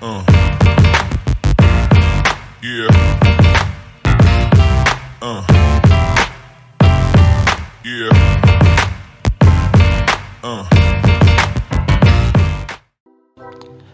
Yeah. Yeah.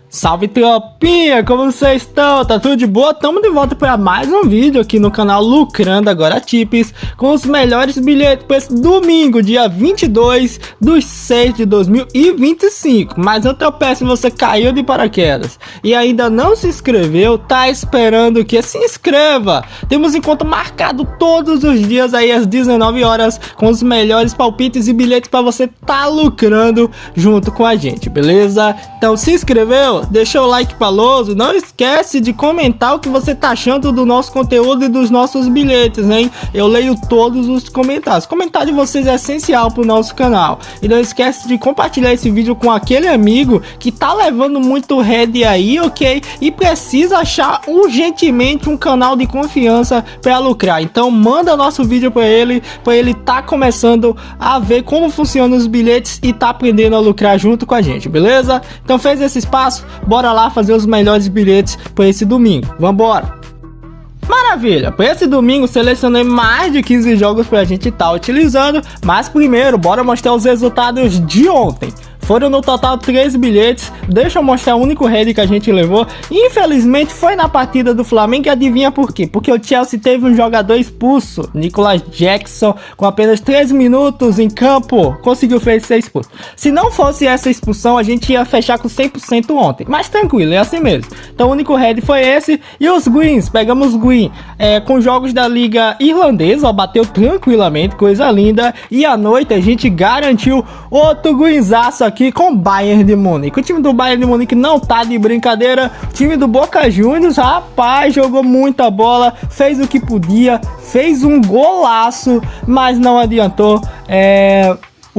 Salve tropinha, como vocês estão? Tá tudo de boa? Tamo de volta para mais um vídeo aqui no canal Lucrando Agora Tips, com os melhores bilhetes para esse domingo, dia 22/6/2025. Mas eu te peço, se você caiu de paraquedas e ainda não se inscreveu, tá esperando o que? Se inscreva! Temos encontro marcado todos os dias aí às 19 horas com os melhores palpites e bilhetes para você tá lucrando junto com a gente, beleza? Então se inscreveu? Deixa o like paloso, não esquece de comentar o que você tá achando do nosso conteúdo e dos nossos bilhetes, hein? Eu leio todos os comentários. O comentário de vocês é essencial pro nosso canal. E não esquece de compartilhar esse vídeo com aquele amigo que tá levando muito head aí, ok? E precisa achar urgentemente um canal de confiança para lucrar. Então manda nosso vídeo para ele tá começando a ver como funcionam os bilhetes e tá aprendendo a lucrar junto com a gente, beleza? Então fez esse espaço? Bora lá fazer os melhores bilhetes para esse domingo. Vambora! Maravilha! Para esse domingo selecionei mais de 15 jogos para a gente estar utilizando, mas primeiro bora mostrar os resultados de ontem. Foram no total 13 bilhetes. Deixa eu mostrar o único head que a gente levou. Infelizmente foi na partida do Flamengo. E adivinha por quê? Porque o Chelsea teve um jogador expulso, Nicolas Jackson, com apenas 13 minutos em campo, conseguiu ser expulso. Se não fosse essa expulsão, a gente ia fechar com 100% ontem. Mas tranquilo, é assim mesmo. Então o único head foi esse. E os greens, pegamos green com jogos da Liga Irlandesa, ó, bateu tranquilamente, coisa linda. E à noite a gente garantiu outro greenzaço aqui com o Bayern de Munique. O time do Bayern de Munique não tá de brincadeira. O time do Boca Juniors, rapaz, jogou muita bola, fez o que podia, fez um golaço, mas não adiantou.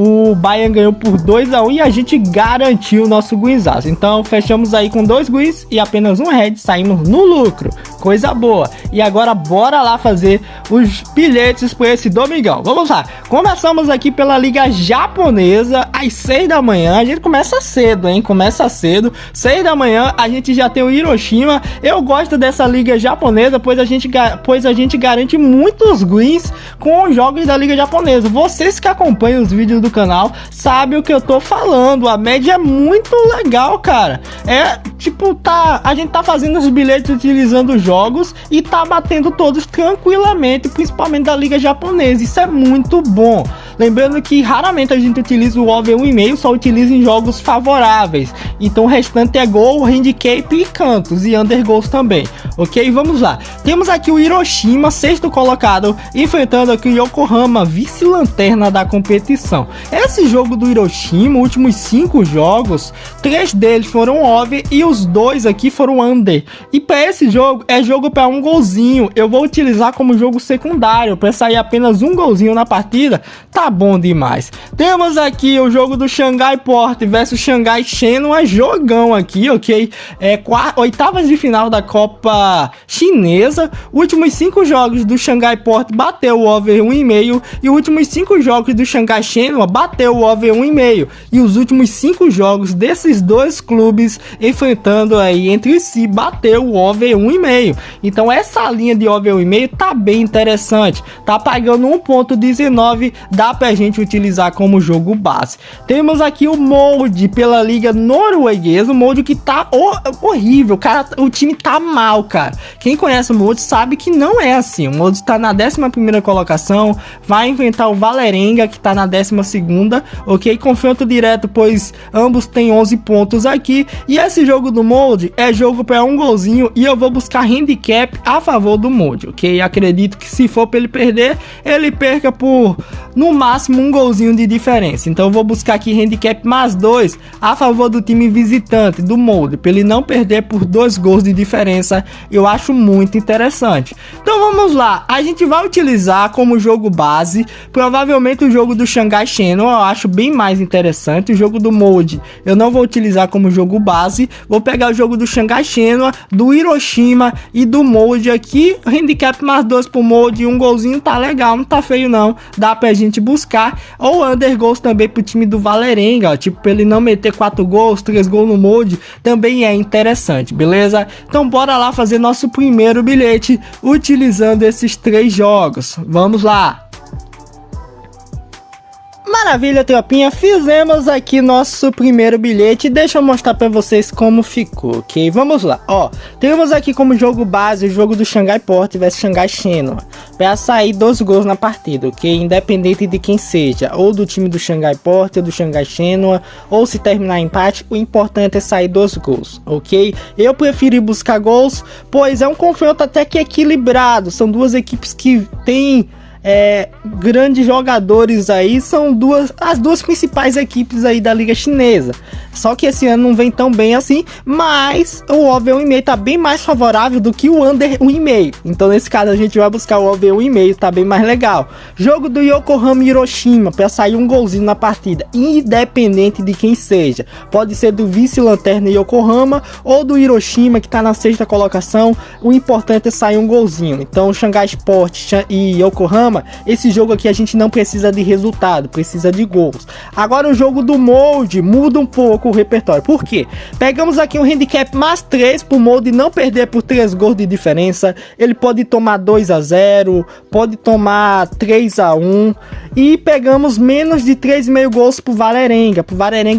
O Bayern ganhou por 2-1 e a gente garantiu o nosso greenzaço. Então fechamos aí com 2 greens e apenas um red, saímos no lucro, coisa boa. E agora bora lá fazer os bilhetes para esse domingão. Vamos lá, começamos aqui pela Liga Japonesa às 6 da manhã. A gente começa cedo, hein? Começa cedo, 6 da manhã a gente já tem o Hiroshima. Eu gosto dessa Liga Japonesa, pois a gente garante muitos greens com os jogos da Liga Japonesa. Vocês que acompanham os vídeos do canal sabe o que eu tô falando, a média é muito legal, cara. A gente tá fazendo os bilhetes utilizando jogos e tá batendo todos tranquilamente, principalmente da Liga Japonesa. Isso é muito bom. Lembrando que raramente a gente utiliza o over 1,5, só utiliza em jogos favoráveis. Então o restante é gol, handicap e cantos e under goals também. Ok, vamos lá. Temos aqui o Hiroshima, sexto colocado, enfrentando aqui o Yokohama, vice-lanterna da competição. Esse jogo do Hiroshima, últimos 5 jogos, 3 deles foram over e os 2 aqui foram under. E para esse jogo, é jogo para um golzinho. Eu vou utilizar como jogo secundário, para sair apenas um golzinho na partida. Tá bom demais. Temos aqui o jogo do Xangai Port versus Xangai Shenhua, jogão aqui, ok? Oitavas de final da Copa Chinesa. Últimos 5 jogos do Xangai Port bateu o over 1,5 e os últimos 5 jogos do Xangai Shenhua bateu o over 1,5 e os últimos 5 jogos desses dois clubes enfrentando aí entre si bateu o over 1,5. Então essa linha de over 1,5 tá bem interessante, tá pagando 1.19, dá pra gente utilizar como jogo base. Temos aqui o Molde pela Liga Norueguesa, o Molde que tá horrível, cara, o time tá mal, cara. Quem conhece o Molde sabe que não é assim. O Molde tá na 11ª colocação, vai enfrentar o Valerenga que tá na 12ª, ok? Confronto direto, pois ambos têm 11 pontos aqui. E esse jogo do Molde é jogo para um golzinho e eu vou buscar handicap a favor do Molde, ok? Acredito que se for para ele perder, ele perca por no máximo um golzinho de diferença. Então eu vou buscar aqui handicap mais 2 a favor do time visitante do Molde, para ele não perder por 2 gols de diferença. Eu acho muito interessante. Então vamos lá, a gente vai utilizar como jogo base provavelmente o jogo do Xangai Shenhua. Eu acho bem mais interessante. O jogo do Molde eu não vou utilizar como jogo base, vou pegar o jogo do Xangai Shenhua, do Hiroshima e do Molde aqui. Handicap mais 2 pro Molde, um golzinho tá legal, não tá feio não, dá pra gente buscar. buscar ou under gols também pro time do Valerenga, ó, tipo, pra ele não meter 4 gols, 3 gols no molde, também é interessante, beleza? Então bora lá fazer nosso primeiro bilhete utilizando esses 3 jogos. Vamos lá! Maravilha, tropinha, fizemos aqui nosso primeiro bilhete. Deixa eu mostrar pra vocês como ficou, ok? Vamos lá, ó, temos aqui como jogo base o jogo do Xangai Port vs Xangai Shenhua, pra sair 2 gols na partida, ok? Independente de quem seja, ou do time do Xangai Port ou do Xangai Shenhua, ou se terminar empate, o importante é sair 2 gols, ok? Eu preferi buscar gols, pois é um confronto até que equilibrado, são duas equipes que têm grandes jogadores aí, são as duas principais equipes aí da liga chinesa, só que esse ano não vem tão bem assim, mas o over 1,5 tá bem mais favorável do que o under 1,5, então nesse caso a gente vai buscar o over 1,5, tá bem mais legal. Jogo do Yokohama e Hiroshima, para sair um golzinho na partida, independente de quem seja, pode ser do vice-lanterna Yokohama ou do Hiroshima que tá na 6ª colocação, o importante é sair um golzinho. Então Xangai Sport e Yokohama, esse jogo aqui a gente não precisa de resultado, precisa de gols. Agora o jogo do molde muda um pouco o repertório, por quê? Pegamos aqui um handicap mais 3 pro molde não perder por 3 gols de diferença, ele pode tomar 2-0, pode tomar 3-1, e pegamos menos de 3,5 gols pro Valerenga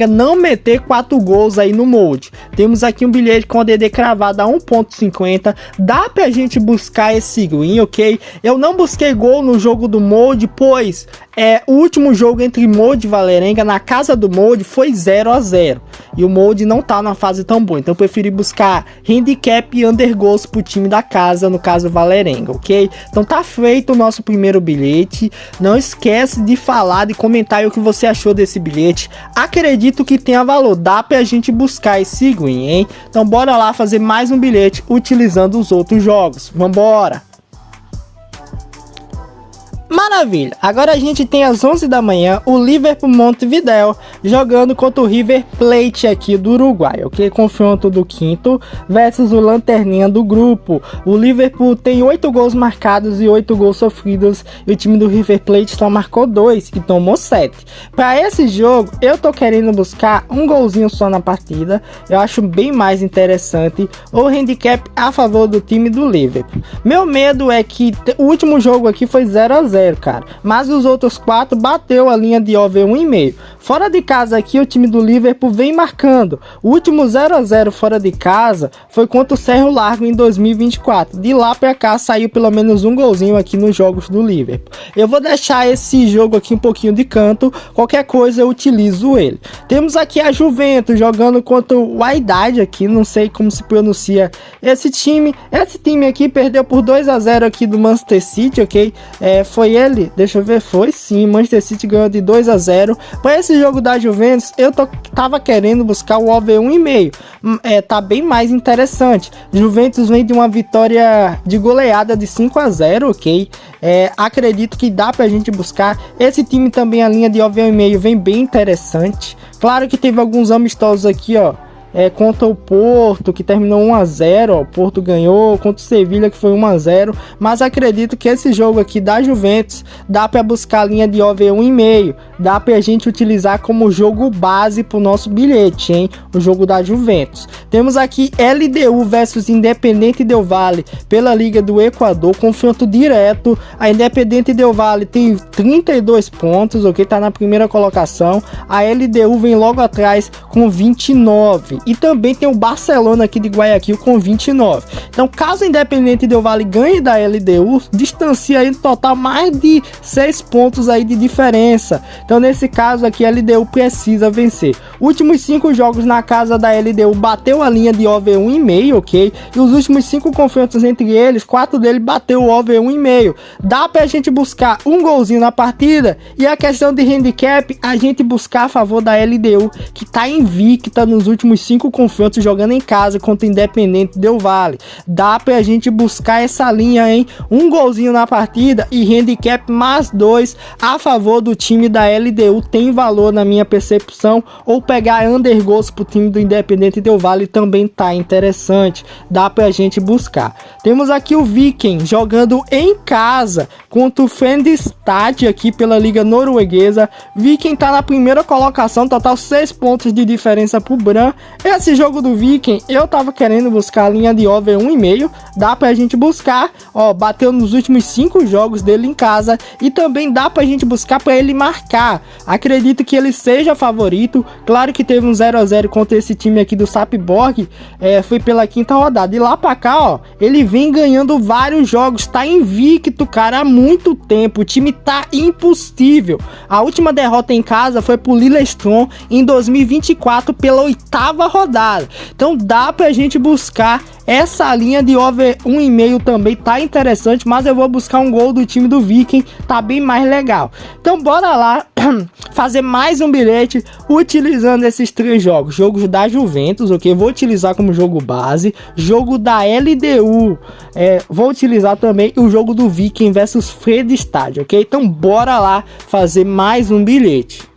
não meter 4 gols aí no molde. Temos aqui um bilhete com o DD cravado a 1,50, dá pra gente buscar esse green, ok? Eu não busquei gol no jogo do molde, pois o último jogo entre molde e Valerenga na casa do molde foi 0-0 e o molde não tá numa fase tão boa, então eu preferi buscar handicap e under goals pro time da casa, no caso Valerenga, ok? Então tá feito o nosso primeiro bilhete. Não esquece de falar, de comentar aí o que você achou desse bilhete. Acredito que tenha valor, dá pra gente buscar esse green, hein? Então bora lá fazer mais um bilhete utilizando os outros jogos. Vambora! Maravilha, agora a gente tem às 11 da manhã o Liverpool Montevideo jogando contra o River Plate aqui do Uruguai, ok? Confronto do quinto versus o lanterninha do grupo. O Liverpool tem 8 gols marcados e 8 gols sofridos, e o time do River Plate só marcou 2 e tomou 7. Para esse jogo eu tô querendo buscar um golzinho só na partida, eu acho bem mais interessante o handicap a favor do time do Liverpool. Meu medo é que o último jogo aqui foi 0-0, cara, mas os outros 4 bateu a linha de over 1,5. Fora de casa aqui o time do Liverpool vem marcando. O último 0-0 fora de casa foi contra o Cerro Largo em 2024. De lá pra cá saiu pelo menos um golzinho aqui nos jogos do Liverpool. Eu vou deixar esse jogo aqui um pouquinho de canto, qualquer coisa eu utilizo ele. Temos aqui a Juventus jogando contra o Wydad aqui, não sei como se pronuncia esse time. Esse time aqui perdeu por 2-0 aqui do Manchester City, ok? Foi ele, deixa eu ver, foi sim, Manchester City ganhou de 2-0. Para esse jogo da Juventus, eu tava querendo buscar o over 1,5, tá bem mais interessante. Juventus vem de uma vitória de goleada de 5-0, ok? Acredito que dá pra gente buscar. Esse time também, a linha de over 1,5 vem bem interessante. Claro que teve alguns amistosos aqui, ó. Contra o Porto, que terminou 1-0, ó, o Porto ganhou, contra o Sevilha, que foi 1-0, mas acredito que esse jogo aqui da Juventus dá para buscar a linha de over 1,5, dá pra gente utilizar como jogo base pro nosso bilhete, hein, o jogo da Juventus. Temos aqui LDU versus Independente Del Valle pela Liga do Equador, confronto direto. A Independente Del Valle tem 32 pontos, ok, tá na primeira colocação. A LDU vem logo atrás com 29. E também tem o Barcelona aqui de Guayaquil com 29. Então, caso o Independente Del Valle ganhe da LDU, distancia aí no total mais de 6 pontos aí de diferença. Então, nesse caso aqui, a LDU precisa vencer. Últimos 5 jogos na casa da LDU bateu a linha de over 1,5, ok? E os últimos 5 confrontos entre eles, 4 deles bateu o over 1,5. Dá pra gente buscar um golzinho na partida. E a questão de handicap, a gente buscar a favor da LDU, que tá invicta nos últimos 5 confrontos jogando em casa contra o Independente Del Valle. Dá pra gente buscar essa linha, hein? Um golzinho na partida e handicap mais 2 a favor do time da LDU tem valor na minha percepção, ou pegar under goals pro time do Independente Del Valle também tá interessante, dá pra gente buscar. Temos aqui o Viking jogando em casa contra o Fredrikstad aqui pela Liga Norueguesa. Viking tá na primeira colocação, total 6 pontos de diferença pro Brann. Esse jogo do Viking, eu tava querendo buscar a linha de over 1,5, dá pra gente buscar, ó, bateu nos últimos 5 jogos dele em casa, e também dá pra gente buscar pra ele marcar. Acredito que ele seja favorito, claro que teve um 0-0 contra esse time aqui do Sapborg, foi pela 5ª rodada, e lá pra cá, ó, ele vem ganhando vários jogos, tá invicto, cara, há muito tempo, o time tá impossível. A última derrota em casa foi pro Lillestrøm em 2024 pela 8ª rodada, então dá pra gente buscar essa linha de over 1,5 também tá interessante, mas eu vou buscar um gol do time do Viking, tá bem mais legal. Então bora lá fazer mais um bilhete utilizando esses 3 jogos. Jogos da Juventus, ok? Vou utilizar como jogo base. Jogo da LDU, vou utilizar também o jogo do Viking versus Fredrikstad, ok? Então bora lá fazer mais um bilhete.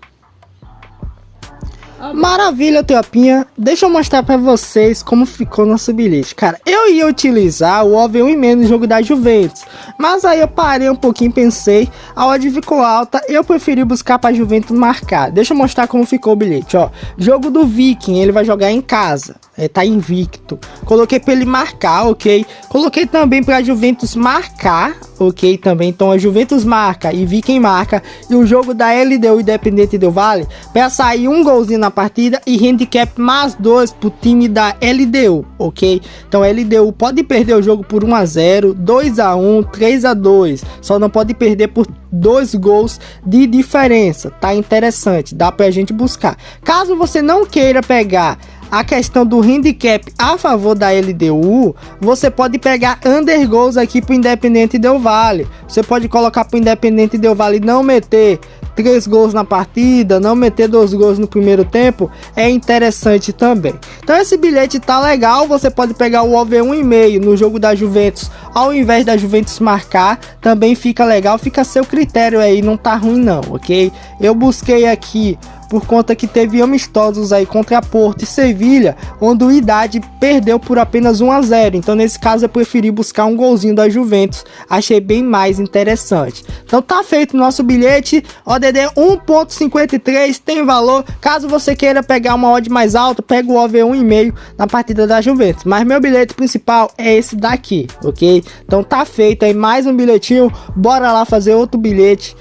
Maravilha, Tropinha, deixa eu mostrar pra vocês como ficou nosso bilhete. Cara, eu ia utilizar o over 1,5 no jogo da Juventus, mas aí eu parei um pouquinho e pensei, a odd ficou alta, eu preferi buscar pra Juventus marcar. Deixa eu mostrar como ficou o bilhete, ó. Jogo do Viking, ele vai jogar em casa, tá invicto. Coloquei pra ele marcar, ok? Coloquei também pra Juventus marcar, ok? Também, então a Juventus marca e Viking marca. E o jogo da LDU Independente Del Valle, pra sair um golzinho na partida e handicap mais 2 pro time da LDU, ok? Então a LDU pode perder o jogo por 1-0, 2-1, 3-2, só não pode perder por 2 gols de diferença. Tá interessante, dá pra gente buscar. Caso você não queira pegar a questão do handicap a favor da LDU, você pode pegar under goals aqui pro Independente Del Valle. Você pode colocar pro Independente Del Valle não meter 3 gols na partida, não meter 2 gols no primeiro tempo, é interessante também. Então esse bilhete tá legal, você pode pegar o over 1,5 no jogo da Juventus, ao invés da Juventus marcar, também fica legal, fica a seu critério aí, não tá ruim não, ok? Eu busquei aqui por conta que teve amistosos aí contra Porto e Sevilha, onde o Idade perdeu por apenas 1-0, então nesse caso eu preferi buscar um golzinho da Juventus, achei bem mais interessante. Então tá feito o nosso bilhete, ODD 1.53 tem valor, caso você queira pegar uma odd mais alta, pega o over 1,5 na partida da Juventus, mas meu bilhete principal é esse daqui, ok? Então tá feito aí mais um bilhetinho, bora lá fazer outro bilhete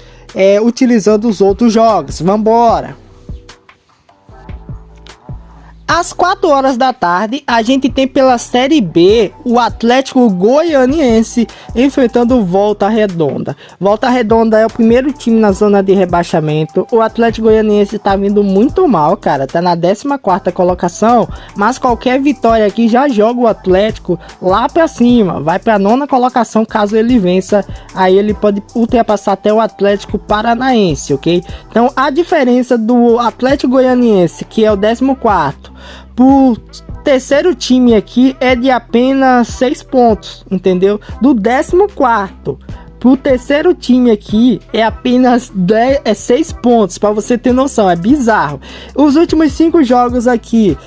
utilizando os outros jogos, vambora! Às 4 horas da tarde, a gente tem pela Série B o Atlético Goianiense enfrentando o Volta Redonda. Volta Redonda é o primeiro time na zona de rebaixamento. O Atlético Goianiense tá vindo muito mal, cara. Tá na 14ª colocação, mas qualquer vitória aqui já joga o Atlético lá pra cima. Vai pra 9ª colocação caso ele vença. Aí ele pode ultrapassar até o Atlético Paranaense, ok? Então a diferença do Atlético Goianiense, que é o 14º, pro terceiro time aqui é de apenas 6 pontos, entendeu? Do 14º pro terceiro time aqui é apenas 6 pontos, para você ter noção, é bizarro. Os últimos 5 jogos aqui,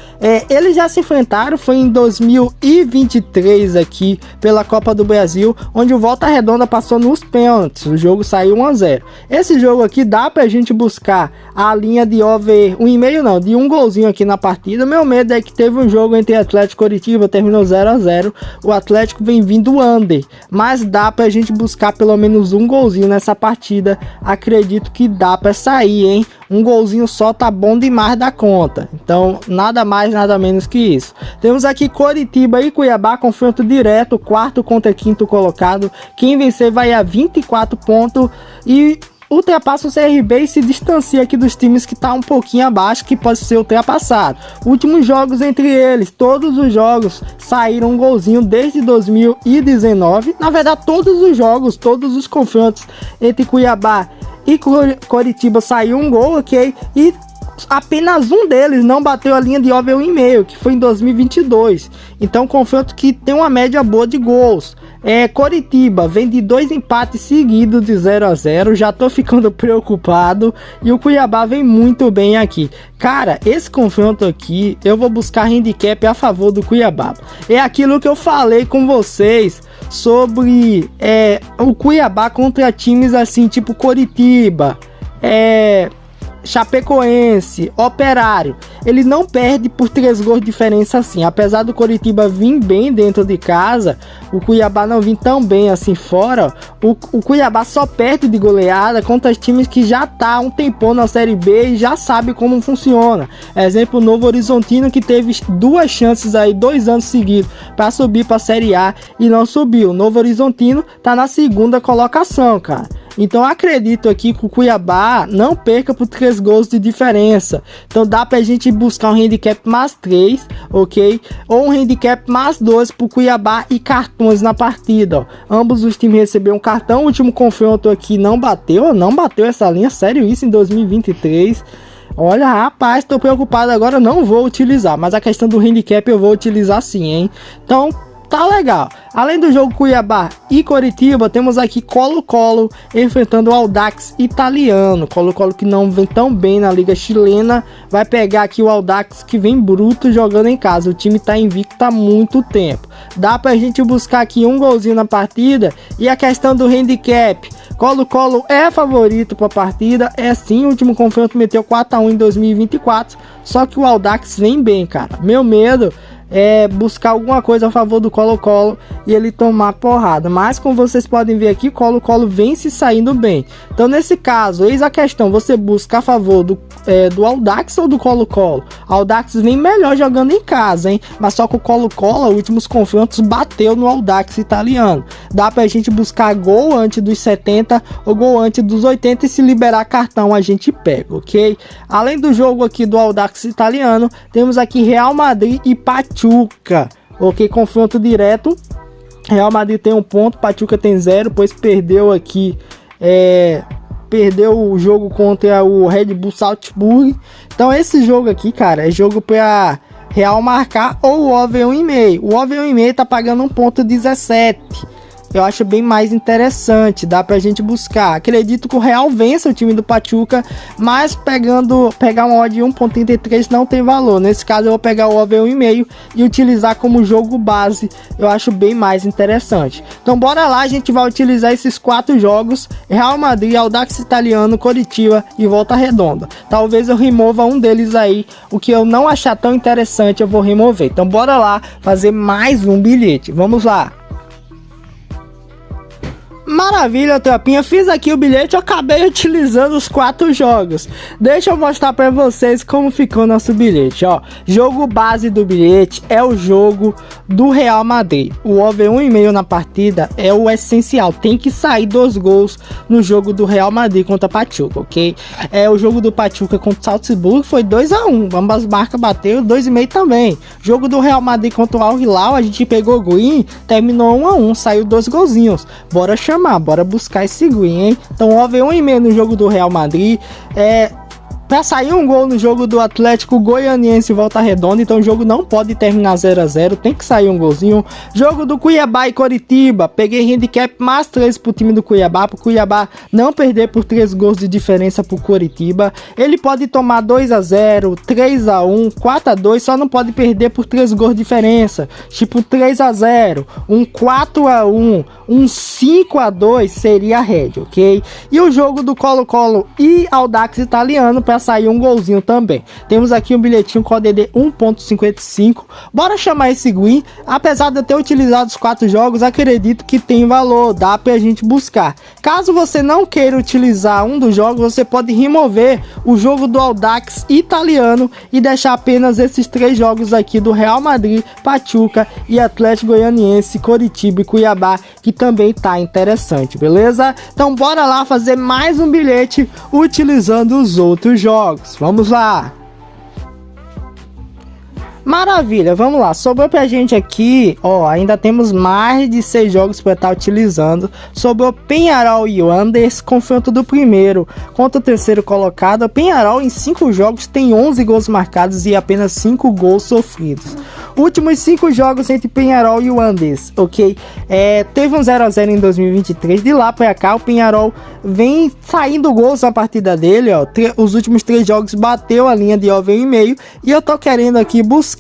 eles já se enfrentaram, foi em 2023 aqui, pela Copa do Brasil, onde o Volta Redonda passou nos pênaltis, o jogo saiu 1-0. Esse jogo aqui dá pra gente buscar a linha de over 1,5 não, de um golzinho aqui na partida. Meu medo é que teve um jogo entre Atlético e Coritiba, terminou 0-0, o Atlético vem vindo under, mas dá pra gente buscar pelo menos um golzinho nessa partida, acredito que dá pra sair, hein? Um golzinho só tá bom demais da conta, então nada mais, nada menos que isso. Temos aqui Coritiba e Cuiabá, confronto direto, 4º contra 5º colocado, quem vencer vai a 24 pontos e ultrapassa o CRB e se distancia aqui dos times que tá um pouquinho abaixo, que pode ser ultrapassado. Últimos jogos entre eles, todos os jogos saíram um golzinho desde 2019, na verdade todos os jogos, todos os confrontos entre Cuiabá e Coritiba saiu um gol, ok? E apenas um deles não bateu a linha de over 1,5, que foi em 2022. Então, confronto que tem uma média boa de gols. Coritiba vem de 2 empates seguidos de 0-0, já tô ficando preocupado, e o Cuiabá vem muito bem aqui. Cara, esse confronto aqui, eu vou buscar handicap a favor do Cuiabá. É aquilo que eu falei com vocês sobre o Cuiabá contra times assim, tipo Coritiba, Chapecoense, Operário. Ele não perde por 3 gols de diferença assim. Apesar do Coritiba vir bem dentro de casa, o Cuiabá não vir tão bem assim fora. O Cuiabá só perde de goleada contra os times que já tá há um tempão na Série B e já sabe como funciona. Exemplo, o Novo Horizontino, que teve 2 chances aí 2 anos seguidos para subir para a Série A e não subiu. O Novo Horizontino tá na 2ª colocação, cara. Então acredito aqui que o Cuiabá não perca por 3 gols de diferença. Então dá pra gente buscar um handicap mais 3, ok? Ou um handicap mais 2 pro Cuiabá e cartões na partida, ó. Ambos os times receberam um cartão. O último confronto aqui não bateu essa linha. Sério isso em 2023? Olha, rapaz, tô preocupado agora, não vou utilizar. Mas a questão do handicap eu vou utilizar sim, hein? Então tá legal. Além do jogo Cuiabá e Coritiba, temos aqui Colo-Colo enfrentando o Audax italiano. Colo-Colo que não vem tão bem na liga chilena, vai pegar aqui o Audax que vem bruto jogando em casa. O time tá invicto há muito tempo. Dá pra gente buscar aqui um golzinho na partida. E a questão do handicap, Colo-Colo é favorito para a partida, sim. O último confronto meteu 4-1 em 2024, só que o Audax vem bem, cara. Meu medo é buscar alguma coisa a favor do Colo-Colo e ele tomar porrada, mas como vocês podem ver aqui, Colo-Colo vem se saindo bem. Então nesse caso, eis a questão, você busca a favor do Audax ou do Colo-Colo? Audax vem melhor jogando em casa, hein? Mas só que o Colo-Colo, os últimos confrontos, bateu no Audax italiano. Dá pra gente buscar gol antes dos 70 ou gol antes dos 80 e se liberar cartão a gente pega, ok? Além do jogo aqui do Audax italiano, temos aqui Real Madrid e Pachuca, ok? Confronto direto. Real Madrid tem 1 ponto, Pachuca tem 0, pois perdeu aqui, perdeu o jogo contra o Red Bull Salzburg. Então esse jogo aqui, cara, é jogo para Real marcar ou o over 1,5. O over 1,5 tá pagando 1,17. Eu acho bem mais interessante, dá pra gente buscar. Acredito que o Real vença o time do Pachuca, mas pegar uma odd de 1,33 não tem valor. Nesse caso eu vou pegar o over 1,5 e utilizar como jogo base. Eu acho bem mais interessante. Então bora lá, a gente vai utilizar esses 4 jogos: Real Madrid, Audax italiano, Coritiba e Volta Redonda. Talvez eu remova um deles aí, o que eu não achar tão interessante eu vou remover. Então bora lá fazer mais um bilhete, vamos lá. Maravilha, tropinha, fiz aqui o bilhete, eu acabei utilizando os 4 jogos. Deixa eu mostrar pra vocês como ficou nosso bilhete, ó. Jogo base do bilhete é o jogo do Real Madrid. O over 1,5 na partida é o essencial, tem que sair 2 gols no jogo do Real Madrid contra Pachuca, ok? O jogo do Pachuca contra o Salzburg foi 2-1, ambas marcas bateram, 2,5 também. Jogo do Real Madrid contra o Al Hilal, a gente pegou o green, terminou 1-1, saiu 2 golzinhos. Bora chamar, bora buscar esse green, hein? Então over 1,5 no jogo do Real Madrid, pra sair um gol no jogo do Atlético Goianiense e Volta Redonda. Então o jogo não pode terminar 0-0, tem que sair um golzinho. Jogo do Cuiabá e Coritiba, peguei handicap mais 3 pro time do Cuiabá, pro Cuiabá não perder por 3 gols de diferença pro Coritiba. Ele pode tomar 2-0, 3-1, 4-2, só não pode perder por 3 gols de diferença, tipo 3-0, um 4-1, um 5-2 seria a rédea, ok? E o jogo do Colo-Colo e Audax italiano, para sair um golzinho também. Temos aqui um bilhetinho com ODD 1,55. Bora chamar esse green. Apesar de eu ter utilizado os 4 jogos, acredito que tem valor, dá pra gente buscar. Caso você não queira utilizar um dos jogos, você pode remover o jogo do Audax italiano e deixar apenas esses 3 jogos aqui do Real Madrid, Pachuca e Atlético Goianiense, Coritiba e Cuiabá, que também tá interessante, beleza? Então bora lá fazer mais um bilhete utilizando os outros jogos. Vamos lá. Maravilha, vamos lá, sobrou pra gente aqui, ó, ainda temos mais de 6 jogos para estar utilizando. Sobrou Penharol e Wanderers, confronto do primeiro contra o terceiro colocado. O Penharol em 5 jogos tem 11 gols marcados e apenas 5 gols sofridos. Últimos 5 jogos entre Penharol e Wanderers, ok? Teve um 0-0 em 2023, de lá pra cá o Penharol vem saindo gols na partida dele, ó. Os últimos 3 jogos bateu a linha de over e meio e eu tô querendo aqui buscar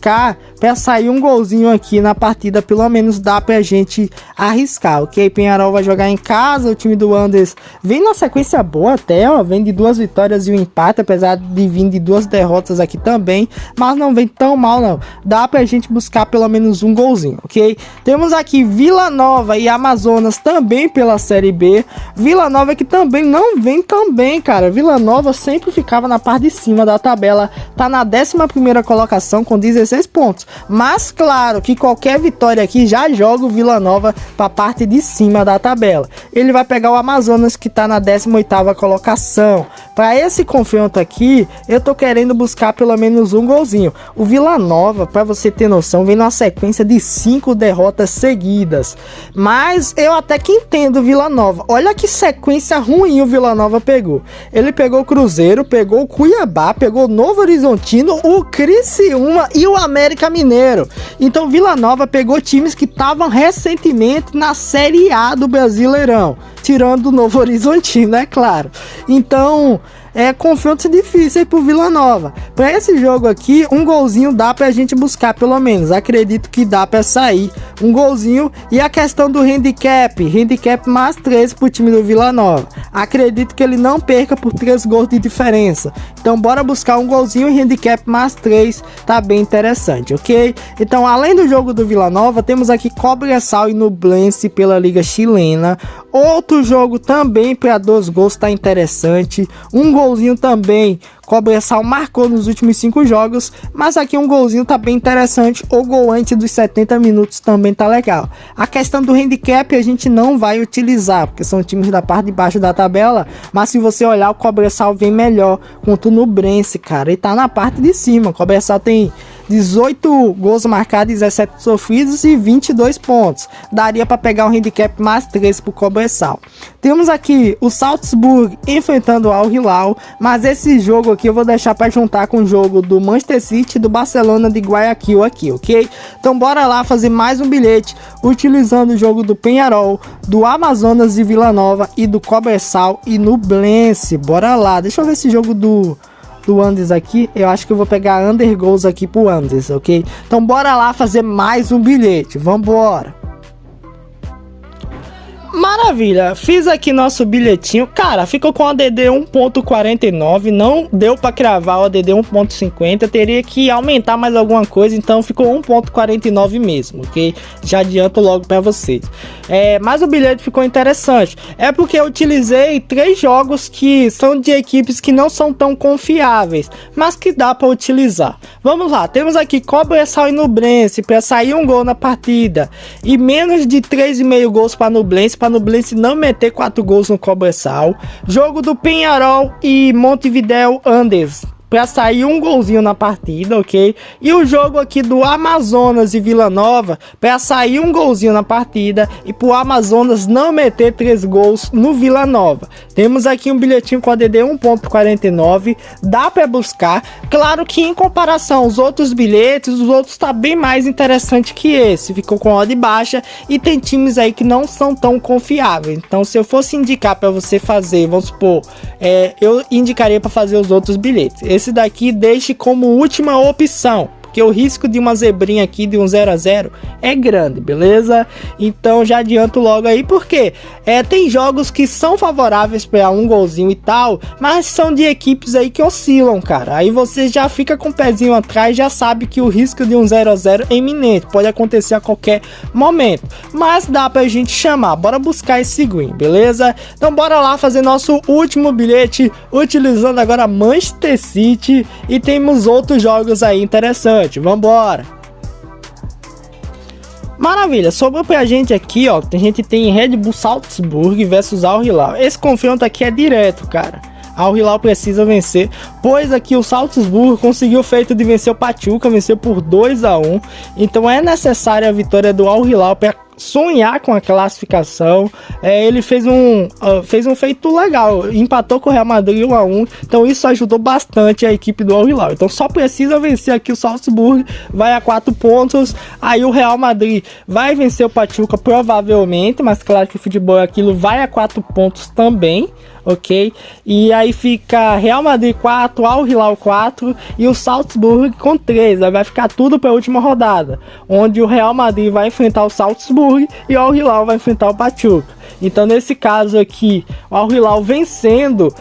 para sair um golzinho aqui na partida, pelo menos dá pra gente arriscar, ok? Penharol vai jogar em casa, o time do Wanderers vem numa sequência boa até, ó, vem de 2 vitórias e um empate, apesar de vir de 2 derrotas aqui também, mas não vem tão mal não, dá pra gente buscar pelo menos um golzinho, ok? Temos aqui Vila Nova e Amazonas também pela Série B, Vila Nova que também não vem tão bem, cara. Vila Nova sempre ficava na parte de cima da tabela, tá na 11ª colocação com 16 pontos, mas claro que qualquer vitória aqui já joga o Vila Nova para a parte de cima da tabela. Ele vai pegar o Amazonas que tá na 18ª colocação. Para esse confronto aqui, eu tô querendo buscar pelo menos um golzinho. O Vila Nova, para você ter noção, vem numa sequência de 5 derrotas seguidas, mas eu até que entendo o Vila Nova. Olha que sequência ruim o Vila Nova pegou. Ele pegou o Cruzeiro, pegou o Cuiabá, pegou o Novo Horizontino, o Criciúma e o América Mineiro. Então Vila Nova pegou times que estavam recentemente na Série A do Brasileirão, tirando o Novo Horizontino, é claro. Então confrontos difíceis pro Vila Nova. Para esse jogo aqui, um golzinho dá pra gente buscar pelo menos. Acredito que dá pra sair um golzinho. E a questão do handicap mais 3 pro time do Vila Nova. Acredito que ele não perca por 3 gols de diferença. Então bora buscar um golzinho e handicap mais 3, tá bem interessante, ok? Então além do jogo do Vila Nova, temos aqui Cobressal e Nublense pela Liga Chilena. Outro jogo também para 2 gols, tá interessante. Um golzinho também, Cobressal marcou nos últimos 5 jogos, mas aqui um golzinho tá bem interessante. O gol antes dos 70 minutos também tá legal. A questão do handicap a gente não vai utilizar, porque são times da parte de baixo da tabela, mas se você olhar, o Cobressal vem melhor contra o Nublense, cara, e tá na parte de cima. O Cobressal tem 18 gols marcados, 17 sofridos e 22 pontos. Daria para pegar um handicap mais 3 pro Cobressal. Temos aqui o Salzburg enfrentando o Al Hilal, mas esse jogo aqui eu vou deixar para juntar com o jogo do Manchester City e do Barcelona de Guayaquil aqui, ok? Então bora lá fazer mais um bilhete utilizando o jogo do Penharol, do Amazonas e Vila Nova e do Cobressal e Nublense. Bora lá, deixa eu ver esse jogo do Wanderers aqui, eu acho que eu vou pegar under goals aqui pro Wanderers, ok? Então bora lá fazer mais um bilhete, vambora! Maravilha, fiz aqui nosso bilhetinho, cara, ficou com o ADD 1.49, não deu para cravar o ADD 1.50, teria que aumentar mais alguma coisa, então ficou 1.49 mesmo, ok? Já adianto logo para vocês. Mas o bilhete ficou interessante, é porque eu utilizei 3 jogos que são de equipes que não são tão confiáveis, mas que dá para utilizar. Vamos lá, temos aqui Cobressal e Nublense para sair um gol na partida, e menos de 3,5 gols para Nublense não meter 4 gols no Cobressal. Jogo do Penharol e Montevideo Wanderers para sair um golzinho na partida, ok? E o jogo aqui do Amazonas e Vila Nova para sair um golzinho na partida e pro Amazonas não meter 3 gols no Vila Nova. Temos aqui um bilhetinho com ADD 1.49, dá para buscar. Claro que em comparação aos outros bilhetes, os outros tá bem mais interessante que esse, ficou com odd baixa e tem times aí que não são tão confiáveis. Então se eu fosse indicar para você fazer, vamos supor, eu indicaria para fazer os outros bilhetes. Esse daqui deixe como última opção, porque o risco de uma zebrinha aqui de um 0-0 é grande, beleza? Então já adianto logo aí, porque tem jogos que são favoráveis para um golzinho e tal, mas são de equipes aí que oscilam, cara. Aí você já fica com o pezinho atrás, já sabe que o risco de um 0-0 é iminente, pode acontecer a qualquer momento, mas dá pra gente chamar. Bora buscar esse green, beleza? Então bora lá fazer nosso último bilhete, utilizando agora Manchester City, e temos outros jogos aí interessantes. Vambora! Maravilha, sobrou pra gente aqui, ó, a gente tem Red Bull Salzburg versus Al Hilal. Esse confronto aqui é direto, cara. Al Hilal precisa vencer, pois aqui o Salzburg conseguiu o feito de vencer o Pachuca, venceu por 2-1. Então é necessária a vitória do Al Hilal para sonhar com a classificação. Ele fez um feito legal, empatou com o Real Madrid 1-1, então isso ajudou bastante a equipe do Al Hilal. Então só precisa vencer aqui o Salzburg, vai a 4 pontos. Aí o Real Madrid vai vencer o Pachuca provavelmente, mas claro que o futebol é aquilo, vai a 4 pontos também, ok? E aí fica Real Madrid 4, Al Hilal 4 e o Salzburg com 3. Aí vai ficar tudo para a última rodada, onde o Real Madrid vai enfrentar o Salzburg e o Al Hilal vai enfrentar o Pachuca. Então nesse caso aqui, o Al Hilal vencendo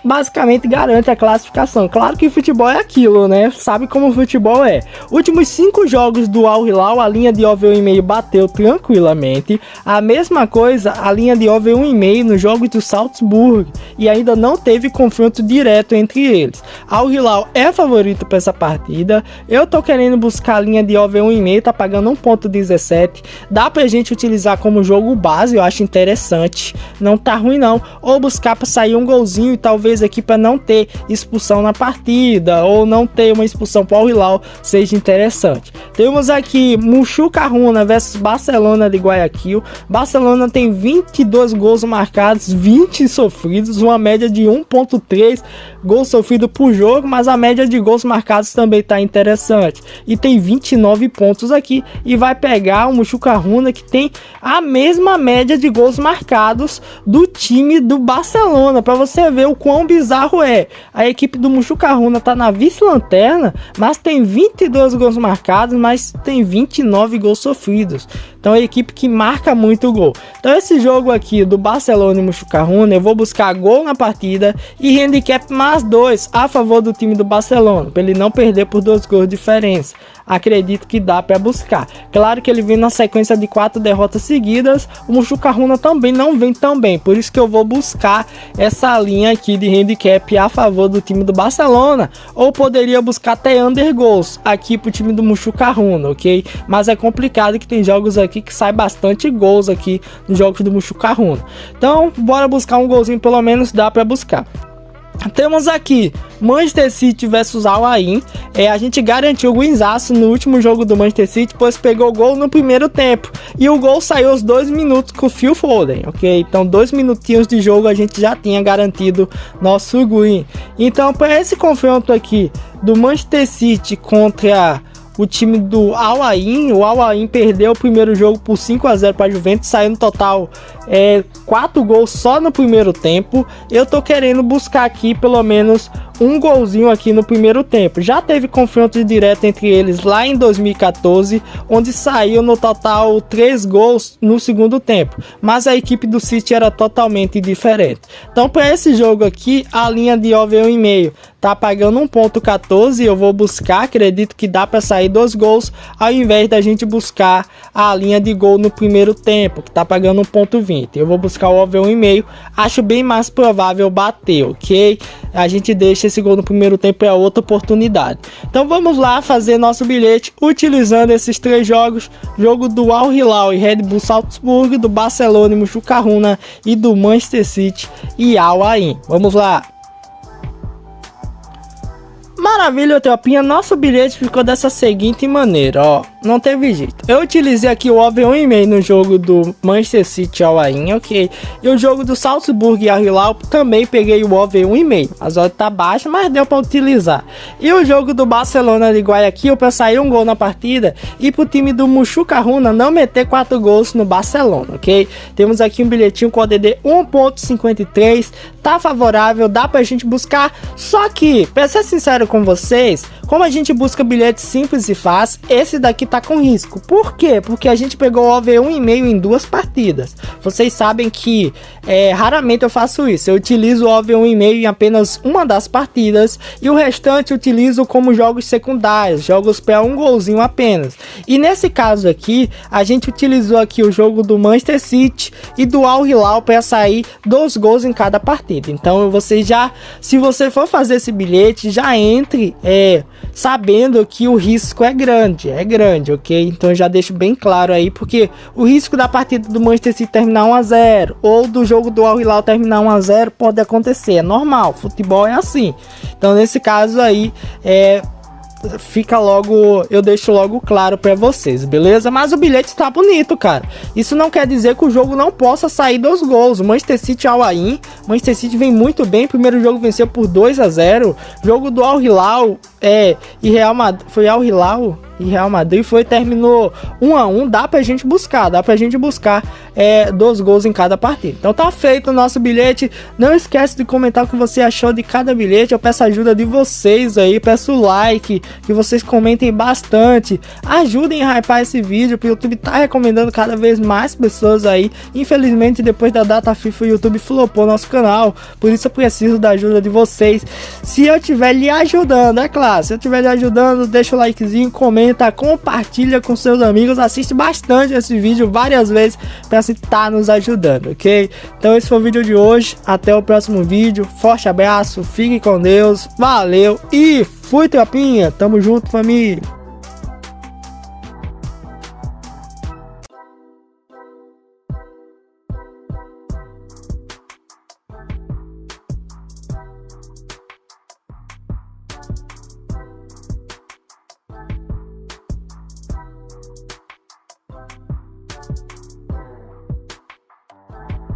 basicamente garante a classificação. Claro que futebol é aquilo, né? Sabe como o futebol é. Últimos 5 jogos do Al Hilal, a linha de over 1,5 bateu tranquilamente. A mesma coisa, a linha de over 1,5 nos jogos do Salzburg, e ainda não teve confronto direto entre eles. Al Hilal é favorito para essa partida. Eu tô querendo buscar a linha de over 1,5, tá pagando 1.17. Dá pra gente utilizar como jogo base, eu acho interessante. Não tá ruim não. Ou buscar para sair um golzinho, talvez aqui para não ter expulsão na partida, ou não ter uma expulsão para o Al Hilal, seja interessante. Temos aqui Mushuca Runa versus Barcelona de Guayaquil. Barcelona tem 22 gols marcados, 20 sofridos, uma média de 1.3 gols sofrido por jogo, mas a média de gols marcados também está interessante. E tem 29 pontos aqui, e vai pegar o Mushuca Runa, que tem a mesma média de gols marcados do time do Barcelona, para você ver o quão bizarro é. A equipe do Mushuca Runa tá na vice-lanterna, mas tem 22 gols marcados, mas tem 29 gols sofridos. Então é uma equipe que marca muito gol. Então esse jogo aqui do Barcelona e Mushuca Runa, eu vou buscar gol na partida e handicap mais 2 a favor do time do Barcelona, para ele não perder por 2 gols de diferença. Acredito que dá para buscar. Claro que ele vem na sequência de 4 derrotas seguidas. O Mushuca Runa também não vem tão bem, por isso que eu vou buscar essa linha aqui de handicap a favor do time do Barcelona, ou poderia buscar até under goals aqui pro time do Mushuca Runa, ok? Mas é complicado que tem jogos aqui que sai bastante gols aqui nos jogos do Mushuca Runa. Então bora buscar um golzinho, pelo menos dá para buscar. Temos aqui Manchester City versus Al Ain. A gente garantiu o winzaço no último jogo do Manchester City, pois pegou o gol no primeiro tempo. E o gol saiu aos 2 minutos com o Phil Foden, ok? Então 2 minutinhos de jogo a gente já tinha garantido nosso win. Então para esse confronto aqui do Manchester City contra o time do Al Ain, o Al Ain perdeu o primeiro jogo por 5-0 para a Juventus, saiu no total 4 gols só no primeiro tempo. Eu tô querendo buscar aqui pelo menos um golzinho aqui no primeiro tempo. Já teve confronto direto entre eles lá em 2014, onde saiu no total 3 gols no segundo tempo, mas a equipe do City era totalmente diferente. Então para esse jogo aqui, a linha de over 1,5 tá pagando 1.14, eu vou buscar, acredito que dá para sair 2 gols, ao invés da gente buscar a linha de gol no primeiro tempo, que tá pagando 1.20. Eu vou buscar o over 1,5, acho bem mais provável bater, ok? A gente deixa esse gol no primeiro tempo para outra oportunidade. Então vamos lá fazer nosso bilhete utilizando esses 3 jogos: jogo do Al Hilal e Red Bull Salzburg, do Barcelona e Mushuca Runa, e do Manchester City e Al Ain. Vamos lá. Maravilha, tropinha, nosso bilhete ficou dessa seguinte maneira, ó, não teve jeito. Eu utilizei aqui o over 1,5 no jogo do Manchester City Al Ain, ok? E o jogo do Salzburg e Al Hilal também peguei o over 1,5. As odds tá baixa, mas deu para utilizar. E o jogo do Barcelona de Guayaquil para sair um gol na partida e pro time do Mushuca Runa não meter 4 gols no Barcelona, ok? Temos aqui um bilhetinho com ODD 1.53, tá favorável, dá pra gente buscar. Só que, pra ser sincero com vocês, como a gente busca bilhete simples e fácil, esse daqui tá com risco. Por quê? Porque a gente pegou o over 1,5 em 2 partidas. Vocês sabem que raramente eu faço isso. Eu utilizo o over 1,5 em apenas uma das partidas e o restante eu utilizo como jogos secundários, jogos para um golzinho apenas. E nesse caso aqui, a gente utilizou aqui o jogo do Manchester City e do Al Hilal para sair 2 gols em cada partida. Então você já, se você for fazer esse bilhete, já entre sabendo que o risco é grande, grande, ok? Então eu já deixo bem claro aí, porque o risco da partida do Manchester City terminar 1 a 0 ou do jogo do Al Hilal terminar 1 a 0 pode acontecer, é normal, futebol é assim. Então nesse caso aí, fica logo, eu deixo logo claro pra vocês, beleza? Mas o bilhete está bonito, cara. Isso não quer dizer que o jogo não possa sair 2 gols. O Manchester City Al Ain, Manchester City vem muito bem. Primeiro jogo venceu por 2 a 0. Jogo do Al Hilal e Real Madrid, foi Al Hilal e Real Madrid terminou 1 a 1. Dá pra gente buscar 2 gols em cada partida. Então tá feito o nosso bilhete. Não esquece de comentar o que você achou de cada bilhete. Eu peço ajuda de vocês aí, peço like, que vocês comentem bastante, ajudem a hypar esse vídeo, porque o YouTube tá recomendando cada vez mais pessoas aí. Infelizmente, depois da data FIFA, o YouTube flopou nosso canal, por isso eu preciso da ajuda de vocês. Se eu estiver lhe ajudando, é claro, se eu estiver lhe ajudando, deixa o likezinho, comenta, compartilha com seus amigos, assiste bastante esse vídeo várias vezes para se tá nos ajudando, ok? Então esse foi o vídeo de hoje, até o próximo vídeo, forte abraço, fique com Deus, valeu e fui, tropinha, tamo junto, família.